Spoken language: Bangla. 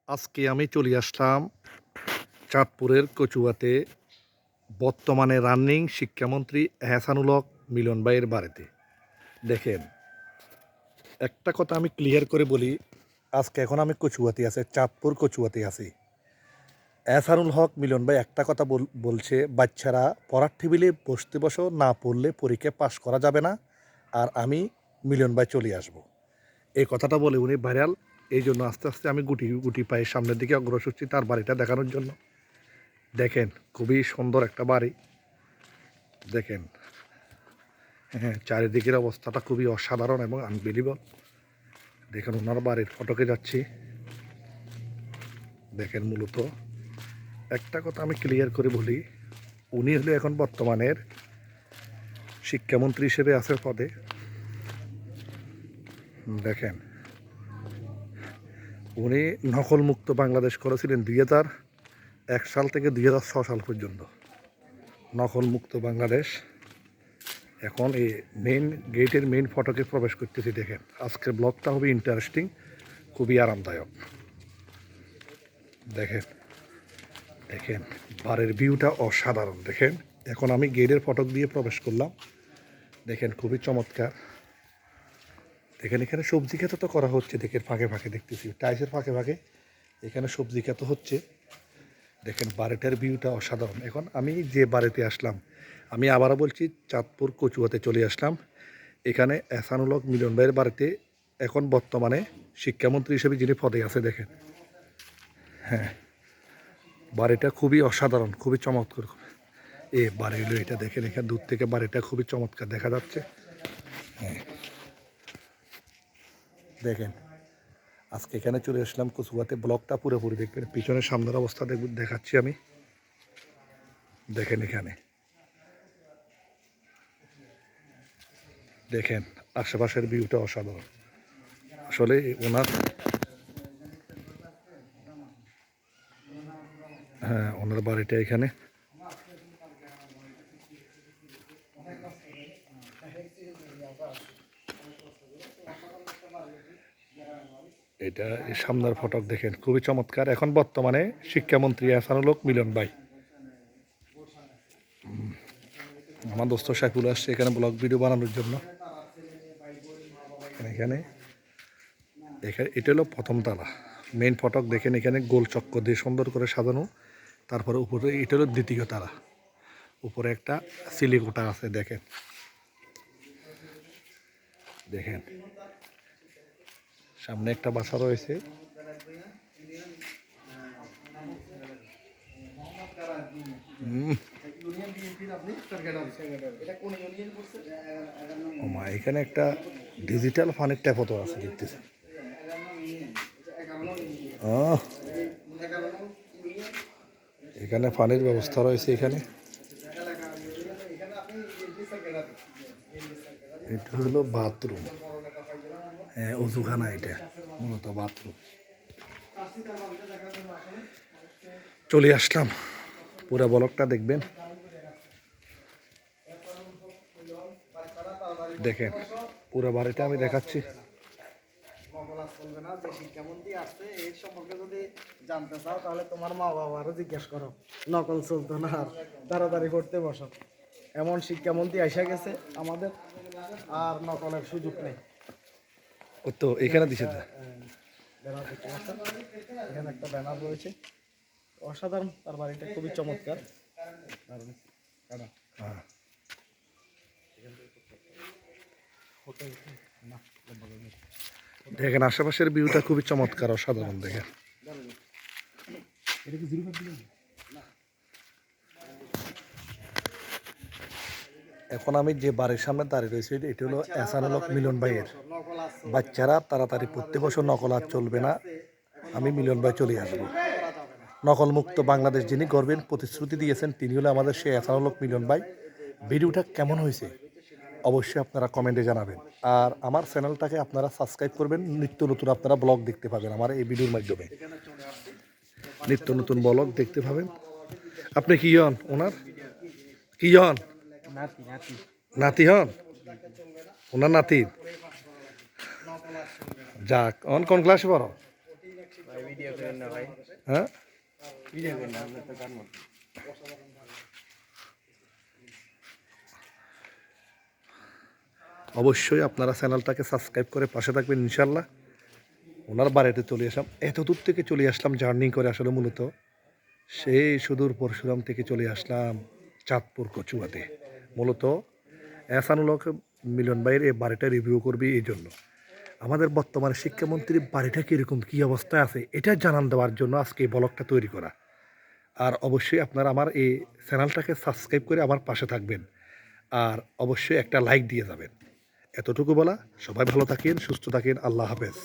আজকে আমি চলে আসলাম চাঁদপুরের কচুয়াতে বর্তমানে রানিং শিক্ষামন্ত্রী এহসানুল হক মিলন ভাইয়ের বাড়িতে। দেখেন, একটা কথা আমি ক্লিয়ার করে বলি, আজকে এখন আমি কচুয়াতে আছি, চাঁদপুর কচুয়াতে আছি। এহসানুল হক মিলন ভাই একটা কথা বলছে, বাচ্চারা পড়ার টেবিলে বসো, না পড়লে পরীক্ষায় পাশ করা যাবে না, আর আমি মিলন ভাই চলে আসব। এই কথাটা বলে উনি ভাইরাল। এই জন্য আস্তে আস্তে আমি গুটি গুটি পায়ে সামনের দিকে অগ্রসর হচ্ছি তার বাড়িটা দেখানোর জন্য। দেখেন, খুবই সুন্দর একটা বাড়ি। দেখেন, হ্যাঁ, চারিদিকের অবস্থাটা খুবই অসাধারণ এবং আনবিলিভেবল। দেখেন, ওনার বাড়ির ফটকে যাচ্ছি। দেখেন, মূলত একটা কথা আমি ক্লিয়ার করে বলি, উনি হলে এখন বর্তমানের শিক্ষামন্ত্রী হিসেবে আছে পদে। দেখেন, উনি নকলমুক্ত বাংলাদেশ করেছিলেন 2001 সাল থেকে 2006 সাল পর্যন্ত। নকলমুক্ত বাংলাদেশ। এখন এই গেটের মেইন ফটকে প্রবেশ করতেছি। দেখেন, আজকের ব্লগটা হবে ইন্টারেস্টিং, খুবই আরামদায়ক। দেখেন দেখেন বাড়ির ভিউটা অসাধারণ। দেখেন, এখন আমি গেটের ফটক দিয়ে প্রবেশ করলাম। দেখেন, খুবই চমৎকার। দেখেন, এখানে সবজি ক্ষেত তো করা হচ্ছে। দেখেন, ফাঁকে ফাঁকে দেখতেছি, টাইসের ফাঁকে ফাঁকে এখানে সবজি ক্ষেত হচ্ছে। দেখেন, বাড়িটার ভিউটা অসাধারণ। এখন আমি যে বাড়িতে আসলাম, আমি আবারও বলছি, চাঁদপুর কচুয়াতে চলে আসলাম। এখানে এহসানুল হক মিলন ভাইয়ের বাড়িতে এখন বর্তমানে শিক্ষামন্ত্রী হিসেবে যিনি পদে আছে। দেখেন, হ্যাঁ, বাড়িটা খুবই অসাধারণ, খুবই চমৎকার। বাড়ি হলো এটা। দেখেন, এখানে দূর থেকে বাড়িটা খুবই চমৎকার দেখা যাচ্ছে। হ্যাঁ, দেখেন, আজকে এখানে চলে আসলাম কচুয়াতে। ব্লগটা পুরোপুরি দেখবেন, পিছনের সামনের অবস্থা দেখাচ্ছি আমি। দেখেন, এখানে দেখেন আশেপাশের ভিউটা অসাধারণ। আসলে ওনার, হ্যাঁ, ওনার বাড়িটা এখানে। এটা এই সামনের ফটক দেখেন, খুবই চমৎকার। এখন বর্তমানে শিক্ষামন্ত্রী এহসানুল হক মিলন ভাই। আমার দোস্ত সাইফুল আসছে এখানে ব্লগ ভিডিও বানানোর জন্য। এখানে এখানে এটা হলো প্রথম তালা, মেইন ফটক। দেখেন, এখানে গোল চক্কর দিয়ে সুন্দর করে সাজানো। তারপরে উপরে এটা হলো দ্বিতীয় তালা, উপরে একটা সিলিকোটা আছে। দেখেন দেখেন সামনে একটা বাসা রয়েছে। এখানে একটা ডিজিটাল ফানির ট্যাপও তো আছে দেখতেছি। এখানে পানির ব্যবস্থা রয়েছে। এখানে এটা হলো বাথরুম, হ্যাঁ, অজুখানা। এটা মূলত বাথরুম। চলে আসলাম, পুরো ব্লগটা দেখবেন। দেখেন, পুরো বাড়িটা আমি দেখাচ্ছি। চলবে না, যে শিক্ষামন্ত্রী আসছে এর সম্পর্কে যদি জানতে চাও তাহলে তোমার মা বাবারও জিজ্ঞেস করো। নকল চলতো না, আর তাড়াতাড়ি পড়তে বসো। এমন শিক্ষামন্ত্রী এসে গেছে আমাদের, আর নকলের সুযোগ নেই। ও তো এখানে দিছে। ব্যানার দেখতে পাচ্ছেন, এখানে একটা ব্যানার রয়েছে। অসাধারণ, তার বাড়িটা খুবই চমৎকার। দেখেন, আশেপাশের ভিউটা খুবই চমৎকার, অসাধারণ। দেখেন, এখন আমি যে বাড়ির সামনে দাঁড়িয়ে রয়েছি, এটা হলো এহসানুল হক মিলন ভাইয়ের। বাচ্চারা তাড়াতাড়ি পড়তে বসো, নকল আর চলবে না, আমি মিলন ভাই চলে আসবো। নকল মুক্ত বাংলাদেশ যিনি গর্বের প্রতিশ্রুতি দিয়েছেন, তিনি হলো আমাদের সেই এহসানুল হক মিলন ভাই। ভিডিওটা কেমন হয়েছে অবশ্যই আপনারা কমেন্টে জানাবেন। আর আমার চ্যানেলটাকে আপনারা সাবস্ক্রাইব করবেন, নিত্য নতুন আপনারা ব্লগ দেখতে পাবেন আমার এই ভিডিওর মাধ্যমে। নিত্য নতুন ব্লগ দেখতে পাবেন। আপনি কি হন ওনার? কি হন? নাতি হন? ওনার নাতি? যাক, কোন ক্লাসে পড়ো? ভিডিও করেন না ভাই, হ্যাঁ ভিডিও করেন না, আমরা তো গান মতো। অবশ্যই আপনারা চ্যানেলটাকে সাবস্ক্রাইব করে পাশে থাকবেন ইনশাল্লাহ। ওনার বাড়িতে চলে আসলাম, এত দূর থেকে চলে আসলাম জার্নি করে, আসলে মূলত সেই সুদূর পরশুরাম থেকে চলে আসলাম চাঁদপুর কচুয়াতে। মূলত এহসানুল হক মিলন ভাইয়ের এই বাড়িটা রিভিউ করবি এই জন্য। আমাদের বর্তমানে শিক্ষামন্ত্রীর বাড়িটা কীরকম কী অবস্থায় আছে এটা জানান দেওয়ার জন্য আজকে এই ব্লগটা তৈরি করা। আর অবশ্যই আপনারা আমার এই চ্যানেলটাকে সাবস্ক্রাইব করে আমার পাশে থাকবেন, আর অবশ্যই একটা লাইক দিয়ে যাবেন। এতটুকু বলা, সবাই ভালো থাকেন, সুস্থ থাকেন, আল্লাহ হাফেজ।